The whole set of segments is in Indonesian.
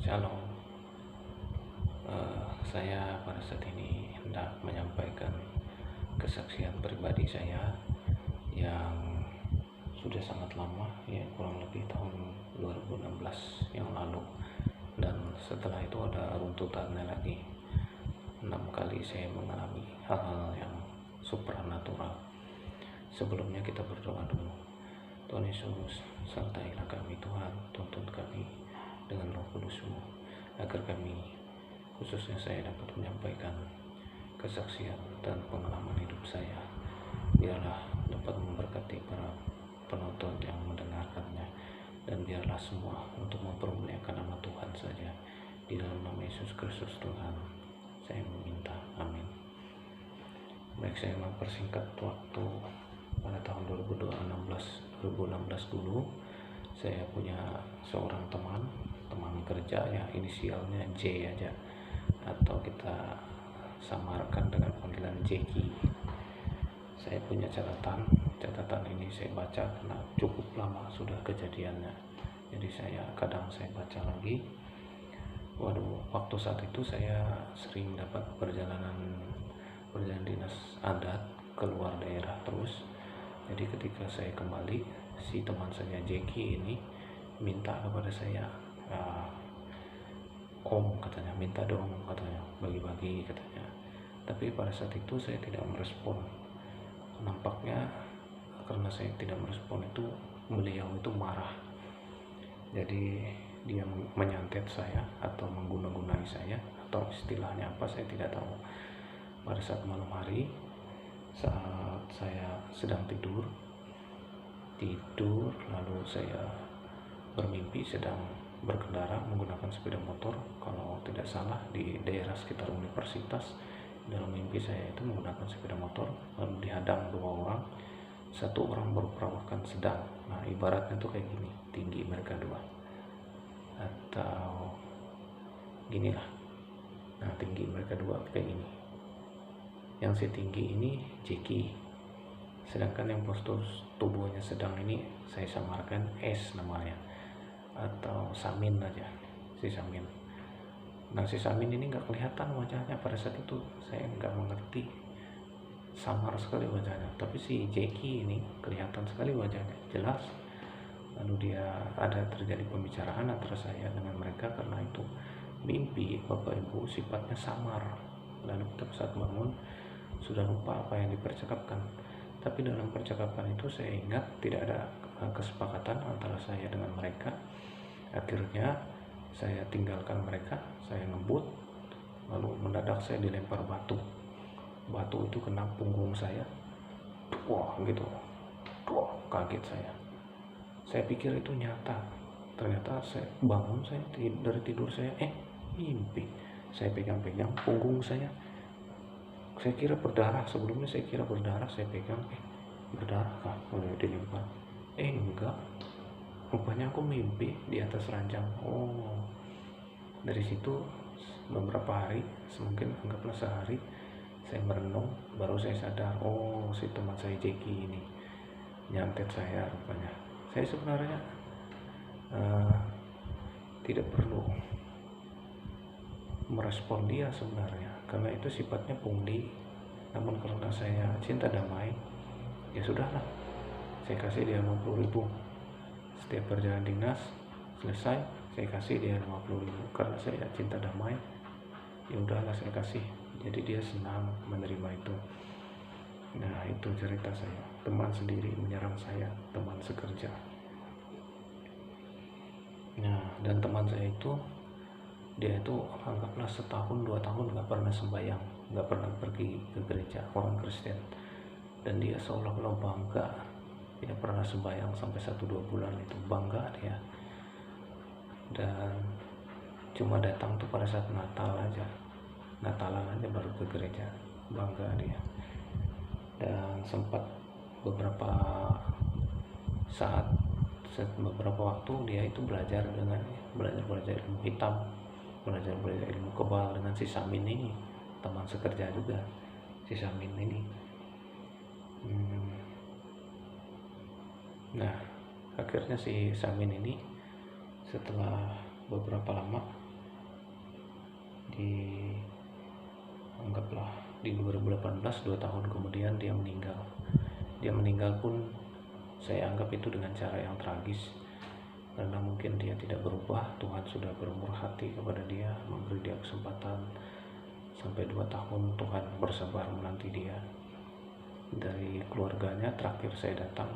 Shalom. Saya pada saat ini hendak menyampaikan kesaksian pribadi saya yang sudah sangat lama, ya kurang lebih tahun 2016 yang lalu, dan setelah itu ada runtutannya lagi. 6 kali saya mengalami hal-hal yang supranatural. Sebelumnya kita berdoa dulu. Tuhan Yesus, sertailah kami Tuhan, tuntun kami dengan Roh Kudus-Mu, agar kami, khususnya saya, dapat menyampaikan kesaksian dan pengalaman hidup saya. Biarlah dapat memberkati para penonton yang mendengarkannya, dan biarlah semua untuk mempermuliakan nama Tuhan saja. Di dalam nama Yesus Kristus Tuhan, saya meminta, amin. Baik, saya mempersingkat waktu. Pada tahun 2016 dulu, saya punya seorang teman kerja, ya inisialnya J aja, atau kita samarkan dengan panggilan Jeki. Saya punya catatan ini saya baca karena cukup lama sudah kejadiannya, jadi kadang saya baca lagi. Waktu saat itu saya sering dapat perjalanan dinas adat keluar daerah terus. Jadi ketika saya kembali, si teman saya Jeki ini minta kepada saya, Om, katanya, minta dong, katanya, bagi-bagi, katanya. Tapi pada saat itu saya tidak merespon. Nampaknya karena saya tidak merespon itu, beliau itu marah. Jadi dia menyantet saya atau mengguna-gunai saya, atau istilahnya apa saya tidak tahu. Pada saat malam hari, saat saya sedang tidur, lalu saya bermimpi sedang berkendara menggunakan sepeda motor, kalau tidak salah di daerah sekitar universitas. Dalam mimpi saya itu menggunakan sepeda motor, lalu dihadang 2 orang. 1 orang berperawakan sedang. Nah, ibaratnya tuh kayak gini, tinggi mereka 2, atau ginilah. Nah, tinggi mereka 2 kayak gini. Yang si tinggi ini Jeki, sedangkan yang postur tubuhnya sedang ini saya samarkan S namanya, atau Samin aja, si Samin. Nah, si Samin ini nggak kelihatan wajahnya pada saat itu, saya nggak mengerti, samar sekali wajahnya. Tapi si Jeki ini kelihatan sekali wajahnya, jelas. Lalu dia ada terjadi pembicaraan antara saya dengan mereka, karena itu mimpi Bapak Ibu sifatnya samar. Lalu pada saat bangun sudah lupa apa yang dipercakapkan. Tapi dalam percakapan itu saya ingat tidak ada kesepakatan antara saya dengan mereka. Akhirnya saya tinggalkan mereka, saya ngebut, lalu mendadak saya dilempar batu. Batu itu kena punggung saya. Wah, gitu. Wah, kaget saya. Saya pikir itu nyata. Ternyata saya bangun, dari tidur saya, mimpi. Saya pegang-pegang punggung saya. Saya kira berdarah, sebelumnya saya kira berdarah, saya pegang, berdarah kah? Dilempar. Enggak. Rupanya aku mimpi di atas ranjang. Oh, dari situ beberapa hari, mungkin anggaplah sehari, saya merenung, baru saya sadar, oh, si teman saya Jeki ini nyantet saya rupanya. Saya sebenarnya tidak perlu merespon dia sebenarnya, karena itu sifatnya pungli. Namun karena saya cinta damai, ya sudahlah, saya kasih dia 50.000. Setiap perjalanan dinas selesai, saya kasih dia 50.000 karena saya cinta damai. Ya udahlah, saya kasih. Jadi dia senang menerima itu. Nah, itu cerita saya. Teman sendiri menyerang saya, teman sekerja. Nah, dan teman saya itu, dia itu anggaplah setahun 2 tahun gak pernah sembahyang, gak pernah pergi ke gereja, orang Kristen. Dan dia seolah-olah bangga, tidak pernah sembahyang sampai 1-2 bulan itu, bangga dia. Dan cuma datang tuh pada saat Natalan aja baru ke gereja, bangga dia. Dan sempat beberapa waktu dia itu belajar ilmu hitam, belajar ilmu kebal dengan si Samin ini, teman sekerja juga, si Samin ini. Nah, akhirnya si Samin ini setelah beberapa lama di anggaplah di 2018, 2 tahun kemudian dia meninggal pun saya anggap itu dengan cara yang tragis, karena mungkin dia tidak berubah. Tuhan sudah bermurah hati kepada dia, memberi dia kesempatan sampai 2 tahun. Tuhan bersabar menanti dia. Dari keluarganya, terakhir saya datang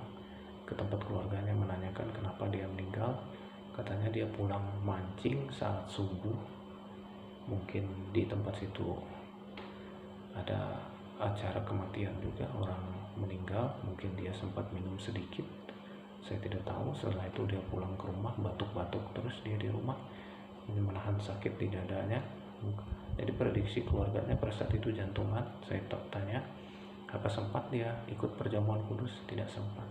ke tempat keluarganya menanyakan kenapa dia meninggal. Katanya dia pulang mancing saat subuh, mungkin di tempat situ ada acara kematian juga, orang meninggal, mungkin dia sempat minum sedikit, saya tidak tahu. Setelah itu dia pulang ke rumah, batuk-batuk terus dia di rumah, ini menahan sakit di dadanya. Jadi prediksi keluarganya pada saat itu jantungan. Saya tanya apa sempat dia ikut perjamuan kudus, tidak sempat,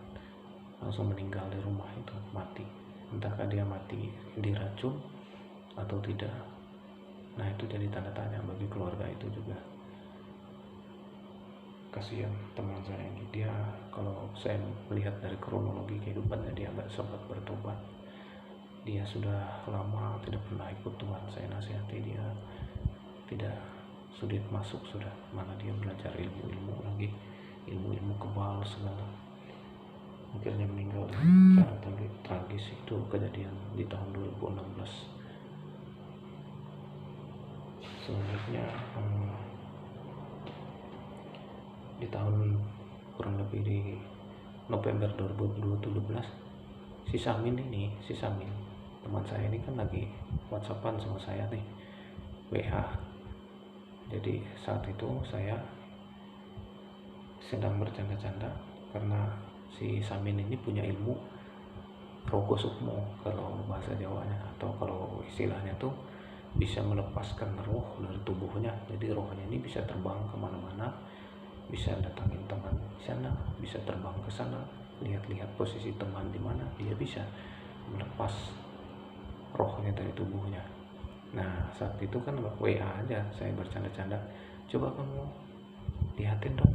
langsung meninggal di rumah itu, mati. Entahkah dia mati diracun atau tidak. Nah itu jadi tanda tanya bagi keluarga itu juga. Kasihan teman saya ini, dia kalau saya melihat dari kronologi kehidupannya, dia nggak sempat bertobat. Dia sudah lama tidak pernah ikut Tuhan. Saya nasihati dia tidak sulit masuk sudah, mana dia belajar ilmu lagi, ilmu kebal segala. Akhirnya meninggal dengan cara tragis. Itu kejadian di tahun 2016. Selanjutnya di tahun kurang lebih di November 2017, si Samin teman saya ini kan lagi WhatsAppan sama saya nih, WA. Jadi saat itu saya sedang bercanda-canda karena si Samin ini punya ilmu rogo sukmo kalau bahasa Jawanya, atau kalau istilahnya tuh bisa melepaskan roh dari tubuhnya. Jadi rohnya ini bisa terbang kemana-mana, bisa datangin teman di sana, bisa terbang ke sana, lihat-lihat posisi teman di mana, dia bisa melepas rohnya dari tubuhnya. Nah saat itu kan WA aja, saya bercanda-canda, coba kamu lihatin dong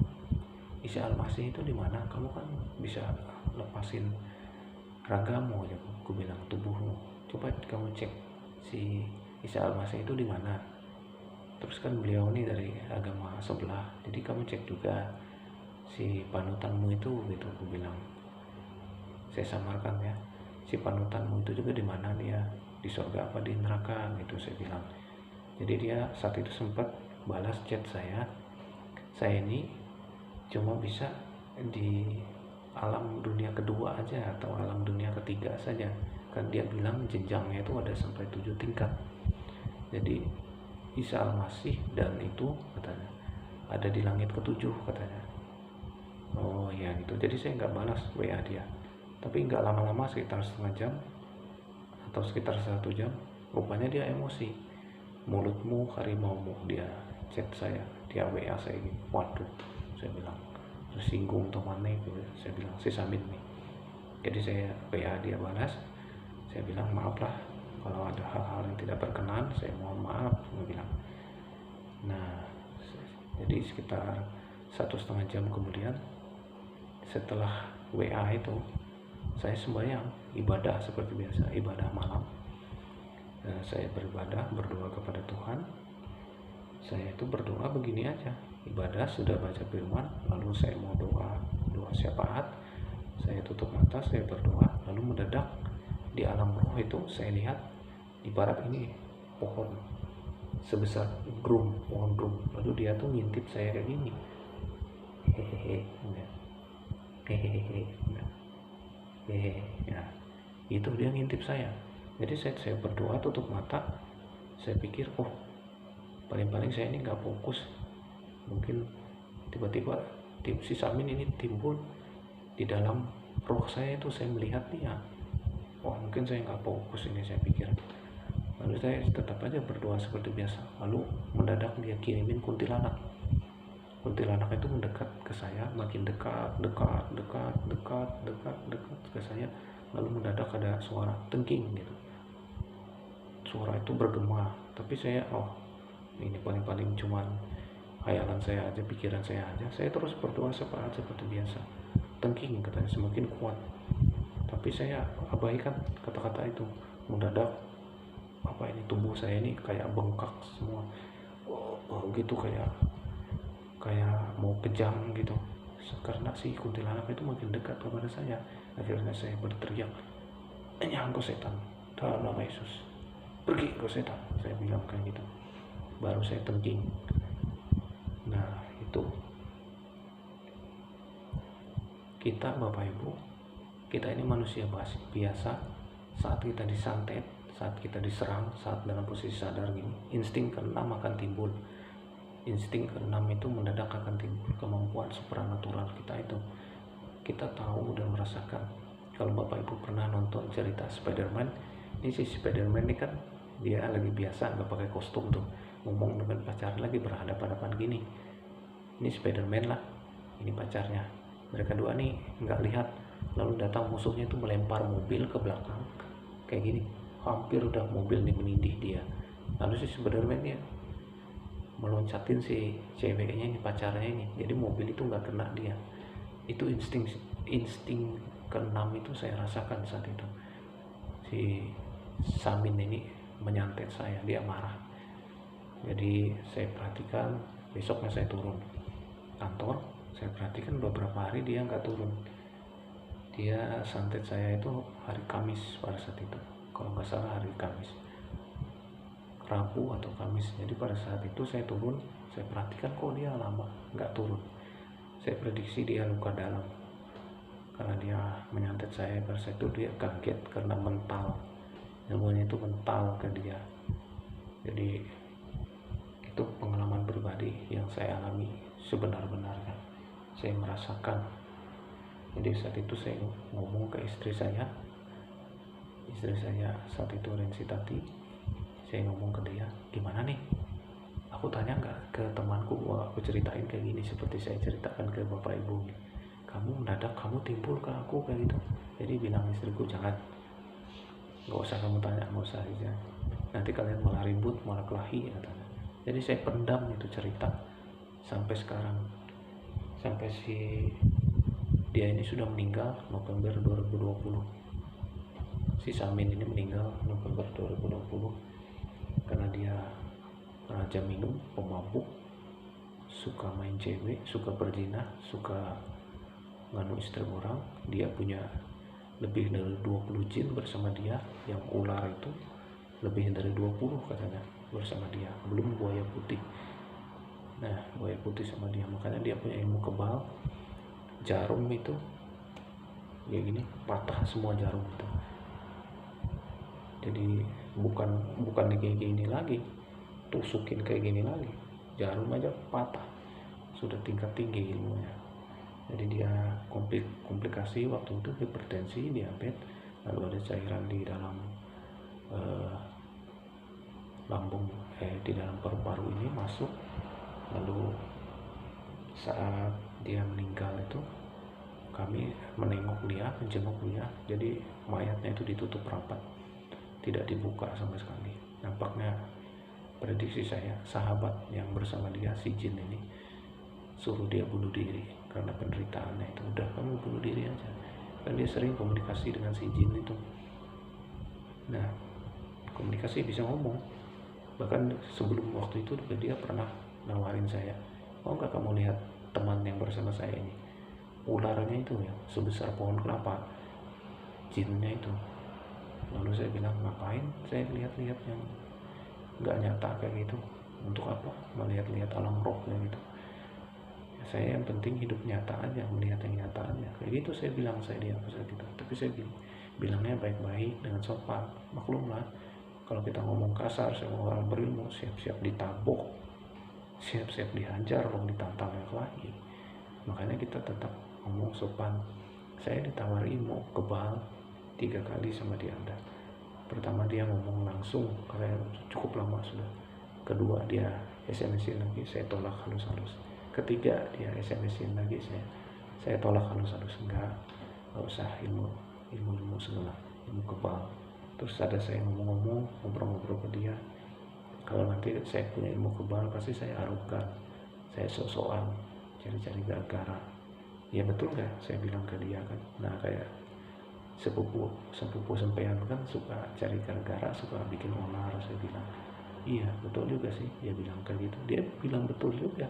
Isa Al-Masih itu di mana, kamu kan bisa lepasin ragamu aja, aku bilang, tubuhmu, coba kamu cek si Isa Al-Masih itu di mana. Terus kan beliau ini dari agama sebelah, jadi kamu cek juga si panutanmu itu gitu, aku bilang. Saya samarkan ya, si panutanmu itu juga di mana, dia di surga apa di neraka gitu, saya bilang. Jadi dia saat itu sempat balas chat saya ini cuma bisa di alam dunia kedua aja atau alam dunia ketiga saja, kan dia bilang jenjangnya itu ada sampai 7 tingkat. Jadi Isa Al-Masih dan itu katanya ada di langit ke-7 katanya. Oh ya gitu. Jadi saya nggak balas WA dia, tapi nggak lama-lama, sekitar setengah jam atau sekitar 1 jam, rupanya dia emosi. Mulutmu harimaumu, dia chat saya, dia WA saya gitu. Waduh, saya bilang, tersinggung temannya gitu. Saya bilang si Samin nih. Jadi saya WA dia balas, saya bilang maaf lah kalau ada hal-hal yang tidak berkenan, saya mohon maaf, saya bilang. Nah jadi sekitar 1,5 jam kemudian setelah WA itu, saya sembahyang, ibadah seperti biasa, ibadah malam. Saya beribadah, berdoa kepada Tuhan. Saya itu berdoa begini aja, ibadah sudah baca firman, lalu saya mau doa syafaat, saya tutup mata, saya berdoa, lalu mendadak di alam roh itu saya lihat ibarat ini pohon sebesar pohon drum, lalu dia tuh ngintip saya kayak gini, hehehe, hehehe, ya itu dia ngintip saya. Jadi saya berdoa tutup mata, saya pikir paling-paling saya ini nggak fokus, mungkin tiba-tiba si Samin ini timbul di dalam roh saya itu, saya melihat dia, mungkin saya nggak fokus ini, saya pikir. Lalu saya tetap aja berdoa seperti biasa, lalu mendadak dia kirimin kuntilanak itu mendekat ke saya, makin dekat ke saya. Lalu mendadak ada suara tengking gitu, suara itu bergema, tapi saya ini paling-paling cuman khayalan saya aja, pikiran saya aja. Saya terus berdoa seperti biasa. Tengking katanya semakin kuat, tapi saya abaikan kata-kata itu. Mendadak apa ini, tubuh saya ini kayak bengkak semua, gitu, kayak mau kejang gitu, karena si kuntilanak itu makin dekat kepada saya. Akhirnya saya berteriak, "Nyah engkau setan, dalam nama Yesus, pergi engkau setan," saya bilang kayak gitu. Baru saya tengking. Nah itu, kita Bapak Ibu, kita ini manusia biasa. Saat kita disantet, saat kita diserang, saat dalam posisi sadar gini, insting keenam akan timbul. Insting keenam itu mendadak akan timbul, kemampuan supranatural kita itu. Kita tahu dan merasakan. Kalau Bapak Ibu pernah nonton cerita Spider-Man, ini si Spider-Man ini kan dia lagi biasa nggak pakai kostum tuh, ngomong dengan pacarnya lagi berhadapan-hadapan gini. Ini Spider-Man lah, ini pacarnya. Mereka dua nih nggak lihat, lalu datang musuhnya itu melempar mobil ke belakang kayak gini, hampir udah mobil nih menindih dia. Lalu si Spider-Man ya meloncatin si ceweknya ini, pacarnya ini, jadi mobil itu nggak kena dia. Itu insting keenam itu saya rasakan saat itu. Si Samin ini menyantet saya, dia marah. Jadi saya perhatikan, besoknya saya turun kantor, saya perhatikan beberapa hari dia nggak turun. Dia santet saya itu hari Kamis pada saat itu, kalau nggak salah hari Kamis, Rabu atau Kamis. Jadi pada saat itu saya turun, saya perhatikan kok dia lama nggak turun. Saya prediksi dia luka dalam, karena dia menyantet saya. Pada saat itu dia kaget karena mental, ilmunya itu mental ke dia. Jadi itu pengalaman pribadi yang saya alami sebenar-benarnya, saya merasakan. Jadi saat itu saya ngomong ke istri saya saat itu Rensi Tati, saya ngomong ke dia, "Gimana nih?" Aku tanya nggak ke temanku, aku ceritain kayak gini seperti saya ceritakan ke Bapak Ibu, kamu mendadak kamu timbul ke aku kayak gitu. Jadi bilang istriku, "Jangan, nggak usah kamu tanya, nggak usah aja, nanti kalian malah ribut, malah kelahi," katanya. Jadi saya pendam itu cerita sampai sekarang, sampai dia ini sudah meninggal November 2020. Si Samin ini meninggal November 2020 karena dia raja minum, pemabuk, suka main cewek, suka berzina, suka nganu istri orang. Dia punya lebih dari 20 jin bersama dia, yang ular itu lebih dari 20 katanya bersama dia, belum buaya putih. Nah, buaya putih sama dia, makanya dia punya ilmu kebal. Jarum itu kayak gini, patah semua jarum itu. Jadi bukan kayak gini lagi, tusukin kayak gini lagi, jarum aja patah, sudah tingkat tinggi ilmunya. Jadi dia komplikasi waktu itu, hipertensi, diabetes, lalu ada cairan di dalam lambung, di dalam paru-paru ini masuk. Lalu saat dia meninggal itu kami menjenguk dia. Jadi mayatnya itu ditutup rapat, tidak dibuka sama sekali. Nampaknya prediksi saya, sahabat yang bersama dia, si jin ini, suruh dia bunuh diri karena penderitaannya itu. Udah, kamu bunuh diri aja, kan dia sering komunikasi dengan si jin itu. Nah, komunikasi bisa ngomong. Bahkan sebelum waktu itu dia pernah nawarin saya, "Mau nggak kamu lihat teman yang bersama saya ini, ularnya itu ya sebesar pohon kelapa, jinnya itu." Lalu saya bilang, "Ngapain saya lihat-lihat yang nggak nyata kayak gitu, untuk apa melihat-lihat alam rohnya gitu, ya, saya yang penting hidup nyata aja, melihat yang nyata aja," kayak gitu saya bilang. Saya diam saat itu, tapi saya bilangnya baik-baik dengan sopan. Maklumlah kalau kita ngomong kasar sama orang berilmu, siap-siap ditabok, siap-siap dihajar, kalau ditantang lagi. Makanya kita tetap ngomong sopan. Saya ditawari ilmu kebal 3 kali sama dia. Pertama dia ngomong langsung, karena cukup lama sudah. Kedua dia SMS-in lagi, saya tolak halus-halus. Ketiga dia SMS-in lagi, saya tolak halus-halus. Enggak usah ilmu segala, ilmu kebal. Terus ada saya ngomong-ngomong, ngobrol-ngobrol ke dia, kalau nanti saya punya ilmu kebal pasti saya arukan, saya sok-sokan, cari-cari gara-gara. Ya betul nggak, saya bilang ke dia kan. Nah, kayak sepupu sampean kan suka cari gara-gara, suka bikin onar. Saya bilang iya betul juga sih, dia bilang kayak gitu, dia bilang betul juga.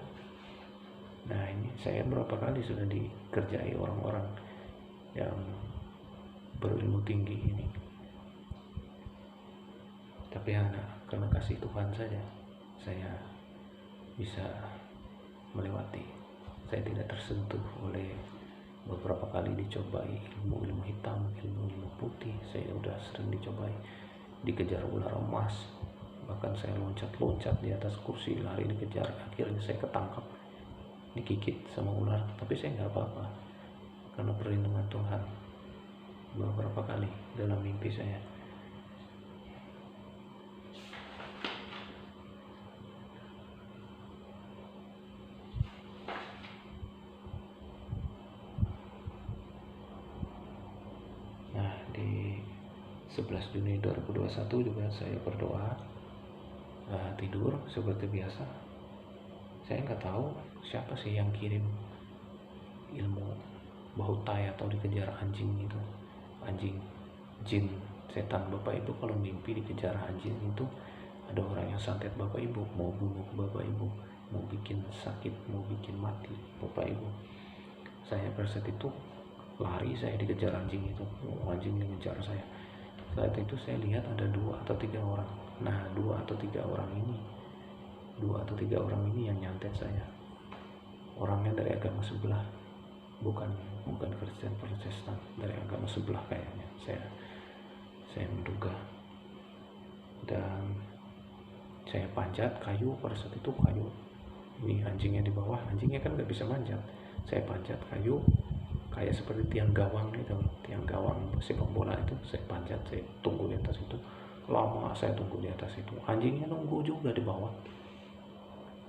Nah ini saya berapa kali sudah dikerjai orang-orang yang berilmu tinggi ini, tapi karena kasih Tuhan saja saya bisa melewati. Saya tidak tersentuh oleh beberapa kali dicobai ilmu hitam, ilmu putih. Saya udah sering dicobai, dikejar ular emas, bahkan saya loncat di atas kursi, lari dikejar, akhirnya saya ketangkap, digigit sama ular, tapi saya nggak apa-apa karena perlindungan Tuhan. Beberapa kali dalam mimpi saya. Nah di 11 Juni 2021 juga saya berdoa, tidur seperti biasa. Saya nggak tahu siapa sih yang kirim ilmu bau tai atau dikejar anjing itu, anjing, jin, setan. Bapak ibu kalau mimpi dikejar anjing itu ada orang yang santet bapak ibu, mau bunuh bapak ibu, mau bikin sakit, mau bikin mati bapak ibu. Saya pada saat itu lari, saya dikejar anjing itu, anjing mengejar saya. Saat itu saya lihat ada 2 atau 3 orang. Nah 2 atau 3 orang ini yang nyantet saya. Orangnya dari agama sebelah, bukan Kristen Protestan, dari agama sebelah kayaknya. Saya menduga. Dan saya panjat kayu, pada saat itu kayu. Ini anjingnya di bawah, anjingnya kan nggak bisa manjat. Saya panjat kayu, kayak seperti tiang gawang itu, tiang gawang sepak bola itu. Saya panjat, saya tunggu di atas itu. Lama saya tunggu di atas itu. Anjingnya nunggu juga di bawah.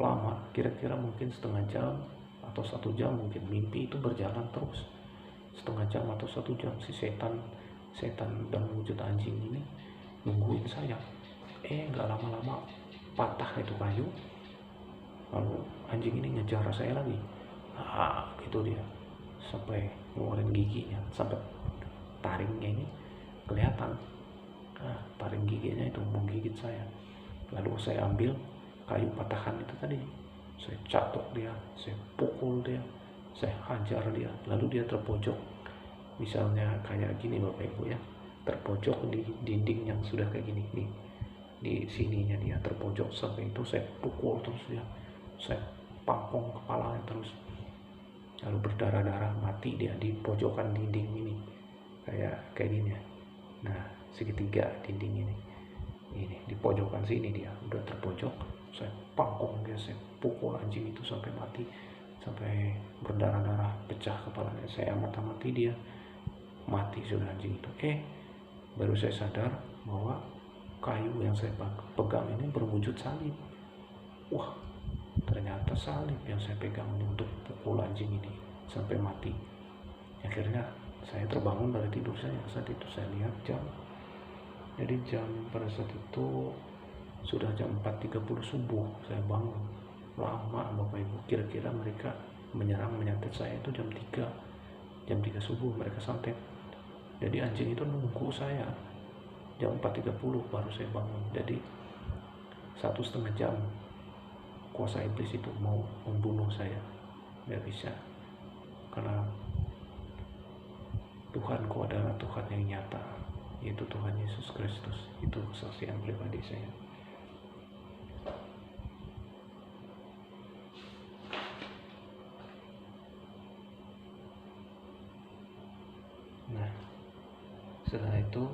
Lama, kira-kira mungkin setengah jam atau 1 jam mungkin. Mimpi itu berjalan terus. Setengah jam atau 1 jam si setan dalam wujud anjing ini nungguin saya. Nggak lama-lama patah itu kayu. Lalu anjing ini ngejar saya lagi. Gitu dia. Sampai ngeluarin giginya, sampai taringnya ini kelihatan. Taring giginya itu mau gigit saya. Lalu saya ambil kayu patahan itu tadi, saya catok dia, saya pukul dia, saya hajar dia, lalu dia terpojok. Misalnya kayak gini bapak ibu ya, terpojok di dinding yang sudah kayak gini nih, di sininya dia terpojok. Sampai itu saya pukul terus dia, saya pampong kepalanya terus, lalu berdarah-darah, mati dia di pojokan dinding ini, kayak gini ya. Nah segitiga dinding ini di pojokan sini dia udah terpojok. Saya pangkong dia, saya pukul anjing itu sampai mati, sampai berdarah-darah, pecah kepalanya. Saya amati dia mati sudah anjing itu. Baru saya sadar bahwa kayu yang saya pegang ini berwujud salib. Wah, ternyata salib yang saya pegang ini untuk pukul anjing ini sampai mati. Akhirnya saya terbangun dari tidur saya. Saat itu saya lihat jam, jadi pada saat itu sudah jam 4.30 subuh saya bangun. Lama bapak ibu, kira-kira mereka menyantet saya itu jam 3 subuh mereka santet. Jadi anjing itu nunggu saya jam 4.30 baru saya bangun. Jadi 1,5 jam kuasa iblis itu mau membunuh saya, nggak bisa, karena Tuhanku adalah Tuhan yang nyata, yaitu Tuhan Yesus Kristus. Itu kesaksian pribadi saya. Nah setelah itu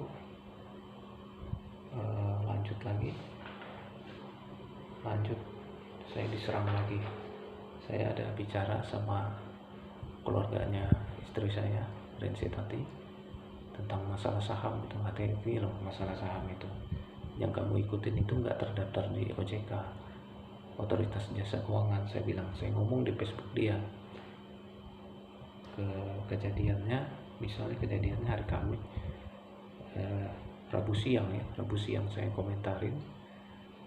lanjut saya diserang lagi. Saya ada bicara sama keluarganya istri saya, Rensi Tati, tentang masalah saham itu. Hati-hati loh, masalah saham itu yang kamu ikutin itu nggak terdaftar di OJK, Otoritas Jasa Keuangan. Saya bilang, saya ngomong di Facebook dia. Kejadiannya hari Kamis, Rabu siang saya komentarin.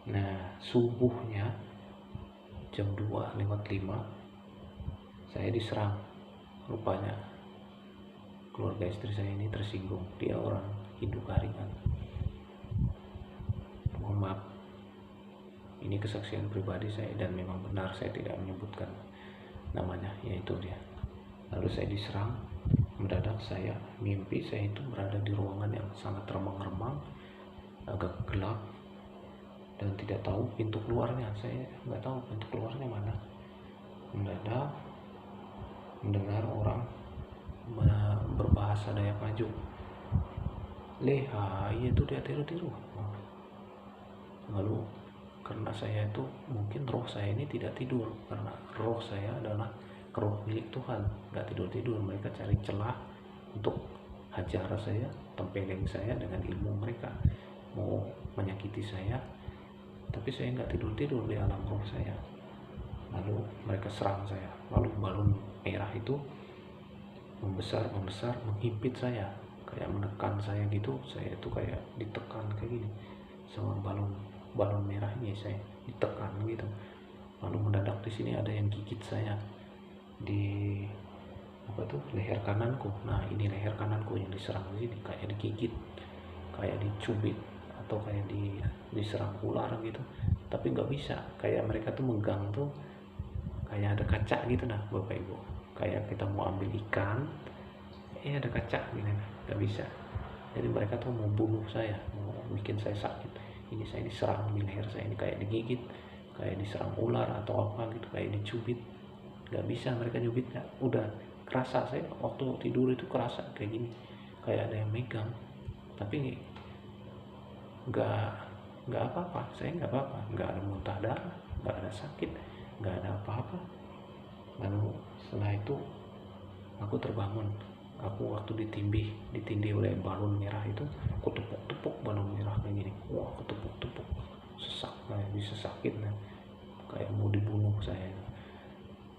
Nah subuhnya jam 2:05 saya diserang rupanya keluarga istri saya ini tersinggung. Dia orang Hindu Garingan. Mohon maaf, ini kesaksian pribadi saya dan memang benar, saya tidak menyebutkan namanya, yaitu dia. Lalu saya diserang mendadak. Saya mimpi saya itu berada di ruangan yang sangat remang-remang, agak gelap, dan tidak tahu pintu keluarnya. Saya nggak tahu pintu keluarnya mana. Mendadak mendengar orang berbahasa Dayak Ngaju, leha, iya itu dia tiru-tiru. Lalu karena saya itu, mungkin roh saya ini tidak tidur, karena roh saya adalah roh milik Tuhan, nggak tidur-tidur. Mereka cari celah untuk hajar saya, tempeleng saya dengan ilmu mereka, mau menyakiti saya, tapi saya nggak tidur-tidur di alam roh saya. Lalu mereka serang saya. Lalu balon merah itu membesar, menghimpit saya, kayak menekan saya gitu. Saya itu kayak ditekan kayak gini sama balon merah ini, saya ditekan gitu. Lalu mendadak di sini ada yang gigit saya di leher kananku. Nah, ini leher kananku yang diserang di sini, kayak digigit, kayak dicubit, atau kayak diserang ular gitu. Tapi nggak bisa, kayak mereka tuh megang tuh kayak ada kaca gitu. Nah Bapak Ibu, kayak kita mau ambil ikan, ada kaca gitu, nggak bisa. Jadi mereka tuh mau bunuh saya, mau bikin saya sakit. Ini saya diserang di leher saya ini, kayak digigit, kayak diserang ular atau apa gitu, kayak dicubit. Nggak bisa mereka nyubitnya. Udah kerasa, saya waktu tidur itu kerasa kayak gini, kayak ada yang megang. Tapi nggak apa-apa, saya nggak apa-apa, nggak ada muntah darah, nggak ada sakit, nggak ada apa-apa. Lalu setelah itu aku terbangun. Aku waktu ditindih oleh balon merah itu, aku tepuk balon merah kayak gini. Wah, aku tepuk sesak, kayak bisa sakit, kayak mau dibunuh saya.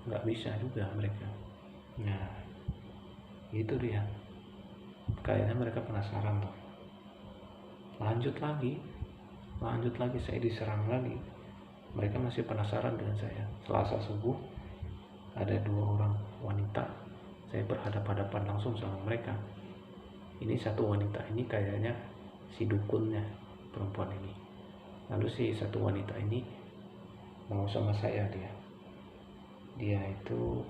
Nggak bisa juga mereka. Nah itu dia, kayaknya mereka penasaran tuh. Lanjut lagi saya diserang lagi. Mereka masih penasaran dengan saya. Selasa subuh ada 2 orang wanita, saya berhadapan-hadapan langsung sama mereka. Ini satu wanita ini kayaknya si dukunnya, perempuan ini. Lalu si satu wanita ini mau sama saya. Dia itu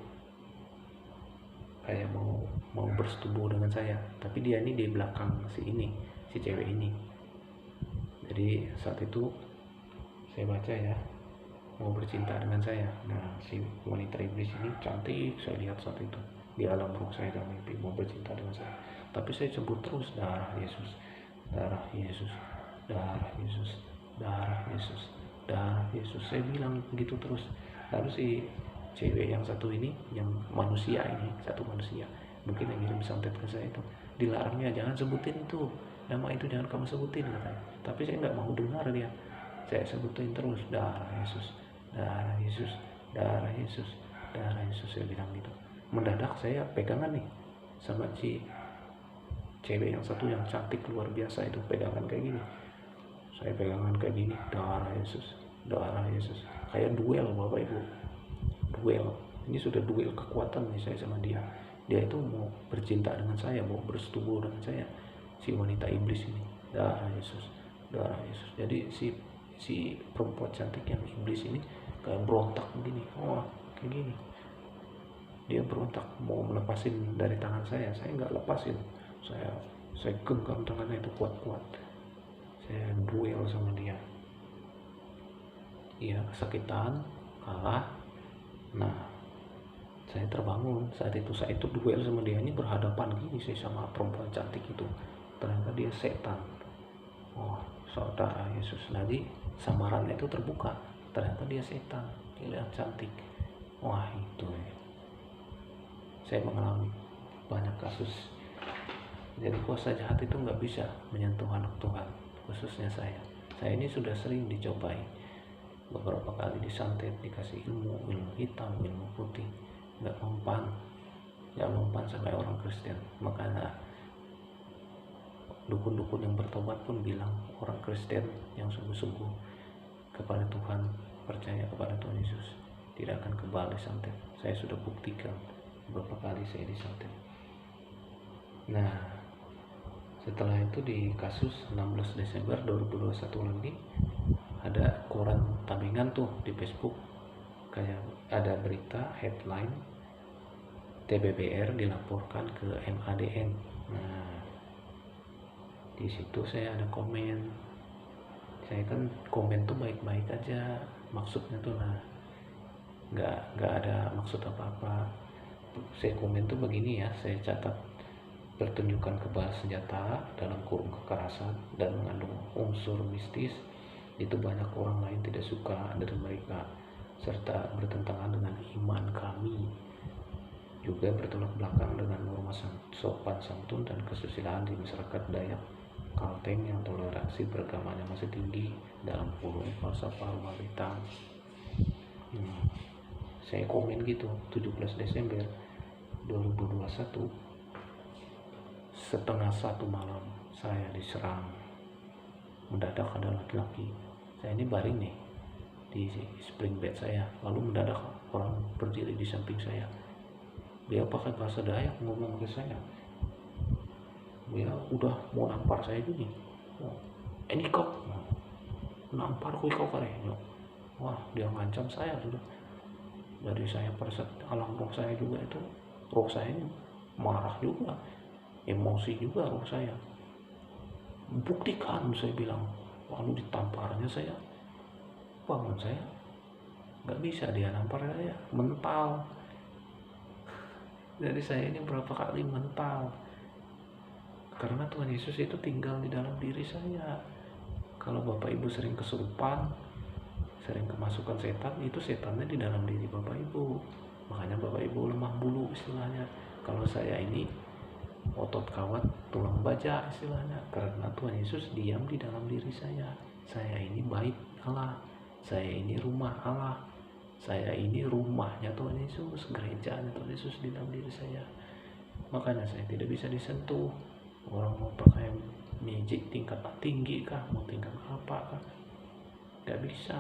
kayak mau bersetubuh dengan saya, tapi dia ini di belakang si cewek ini. Jadi saat itu saya baca ya, mau bercinta dengan saya. Nah, si wanita iblis ini cantik, saya lihat saat itu di alam roh saya dalam mimpi, mau bercinta dengan saya. Tapi saya sebut terus, darah Yesus, darah Yesus, darah Yesus, darah Yesus, darah Yesus. Saya bilang begitu terus. Lalu si cewek yang satu ini, yang manusia ini, satu manusia mungkin yang ngirim santet ke saya itu, dilarangnya jangan sebutin itu, nama itu jangan kamu sebutin katanya. Tapi saya nggak mau dengar dia. Saya sebutin terus, darah Yesus, darah Yesus, darah Yesus, darah Yesus, saya bilang gitu. Mendadak saya pegangan nih sama si cewek yang satu yang cantik luar biasa itu, pegangan kayak gini. Saya pegangan kayak gini, darah Yesus, darah Yesus. Kayak duel Bapak Ibu, duel. Ini sudah duel kekuatan nih saya sama dia. Dia itu mau bercinta dengan saya, mau bersetubuh dengan saya, si wanita iblis ini. Darah Yesus, darah Yesus. Jadi si perempuan cantik yang iblis ini kayak berontak begini. Wah, kayak gini. Dia berontak mau melepasin dari tangan saya nggak lepasin. Saya genggam tangannya itu kuat-kuat. Saya duel sama dia. Iya, kesakitan, kalah. Nah, saya terbangun saat itu. Saya itu duel sama dia, ini berhadapan gini saya sama perempuan cantik itu. Ternyata dia setan. Oh, saudara Yesus. Nanti samarannya itu terbuka. Ternyata dia setan. Dia lihat cantik. Wah, itu ya. Saya mengalami banyak kasus. Jadi kuasa jahat itu nggak bisa menyentuh anak Tuhan, khususnya saya. Saya ini sudah sering dicobai. Beberapa kali disantet, dikasih ilmu hitam, ilmu putih. Nggak mempan sampai orang Kristen. Makanya dukun-dukun yang bertobat pun bilang orang Kristen yang sungguh-sungguh kepada Tuhan, percaya kepada Tuhan Yesus, tidak akan kebal disantet. Saya sudah buktikan beberapa kali saya disantet. Nah, setelah itu di kasus 16 Desember 2021 lagi ada koran tabingan tuh di Facebook, kayak ada berita headline TBBR dilaporkan ke MADN. Nah, di situ saya ada komen. Saya kan komen tuh baik-baik aja, maksudnya tuh nggak ada maksud apa-apa. Saya komen tuh begini ya, saya catat: pertunjukan kebal senjata dalam kurung kekerasan dan mengandung unsur mistis itu banyak orang lain tidak suka dari mereka, serta bertentangan dengan iman kami, juga bertolak belakang dengan norma sopan santun dan kesusilaan di masyarakat Dayak Kalteng yang toleransi beragamanya masih tinggi dalam kurung falsafah rumah bintang. Saya komen gitu 17 Desember 2021, setengah 1 malam saya diserang mendadak ada laki-laki. Saya ini baring nih di spring bed saya, lalu mendadak orang berdiri di samping saya. Dia pakai bahasa Dayak ngomong ke saya. Dia udah mau nampar saya juga. Ini kau nampar kau kare. Wah, dia ngancam saya sudah. Dari saya pada saat alam roh saya juga itu, roh saya ini marah juga, emosi juga roh saya. Buktikan, saya bilang. Lalu ditamparnya saya bangun, saya nggak bisa, dia nampar saya mental. Jadi saya ini berapa kali mental, karena Tuhan Yesus itu tinggal di dalam diri saya. Kalau Bapak Ibu sering kesurupan, sering kemasukan setan, itu setannya di dalam diri Bapak Ibu. Makanya Bapak Ibu lemah bulu istilahnya. Kalau saya ini otot kawat tulang baja istilahnya, karena Tuhan Yesus diam di dalam diri saya. Saya ini bait Allah, saya ini rumah Allah, saya ini rumahnya Tuhan Yesus, gerejanya Tuhan Yesus di dalam diri saya. Makanya saya tidak bisa disentuh. Orang mau pakai magic tingkat tinggi kah, mau tingkat apa kah, gak bisa.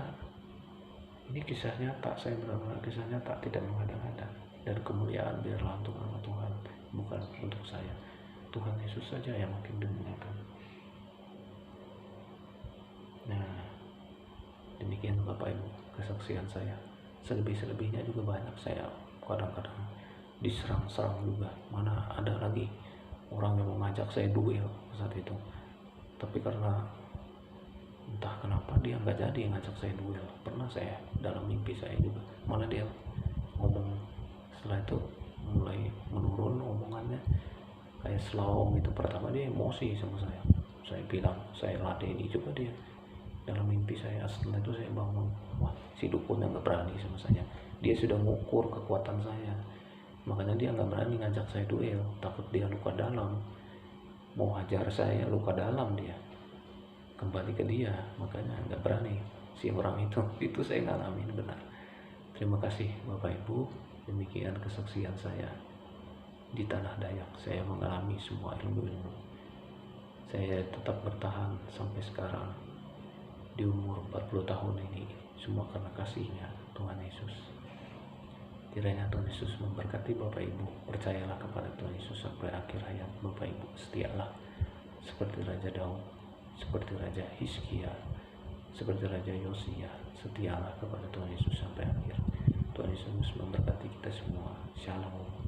Ini kisah nyata, saya benar-benar kisah nyata, tidak mengada-ngada. Dan kemuliaan biarlah untuk nama Tuhan, bukan untuk saya. Tuhan Yesus saja yang makin dimuliakan. Nah, demikian Bapak Ibu kesaksian saya. Selebih-selebihnya juga banyak. Saya kadang-kadang diserang-serang juga. Mana ada lagi orang yang mengajak saya duel saat itu, tapi karena entah kenapa dia nggak jadi ngajak saya duel. Pernah saya dalam mimpi saya juga, malah dia ngomong setelah itu mulai menurun omongannya, kayak slow gitu. Pertama dia emosi sama saya bilang, saya ladeni juga dia dalam mimpi saya. Setelah itu saya bangun, wah si dukunnya nggak berani sama saya. Dia sudah mengukur kekuatan saya, makanya dia nggak berani ngajak saya duel, takut dia luka dalam, mau hajar saya luka dalam, dia kembali ke dia, makanya nggak berani si orang itu saya ngalamin benar. Terima kasih Bapak Ibu, demikian kesaksian saya di tanah Dayak. Saya mengalami semua ilmu-ilmu, saya tetap bertahan sampai sekarang di umur 40 tahun ini, semua karena kasih-Nya Tuhan Yesus. Kiranya Tuhan Yesus memberkati Bapak Ibu. Percayalah kepada Tuhan Yesus sampai akhir hayat Bapak Ibu. Setialah seperti Raja Daud, seperti Raja Hizkia, seperti Raja Yosia. Setialah kepada Tuhan Yesus sampai akhir. Tuhan Yesus memberkati kita semua. Shalom.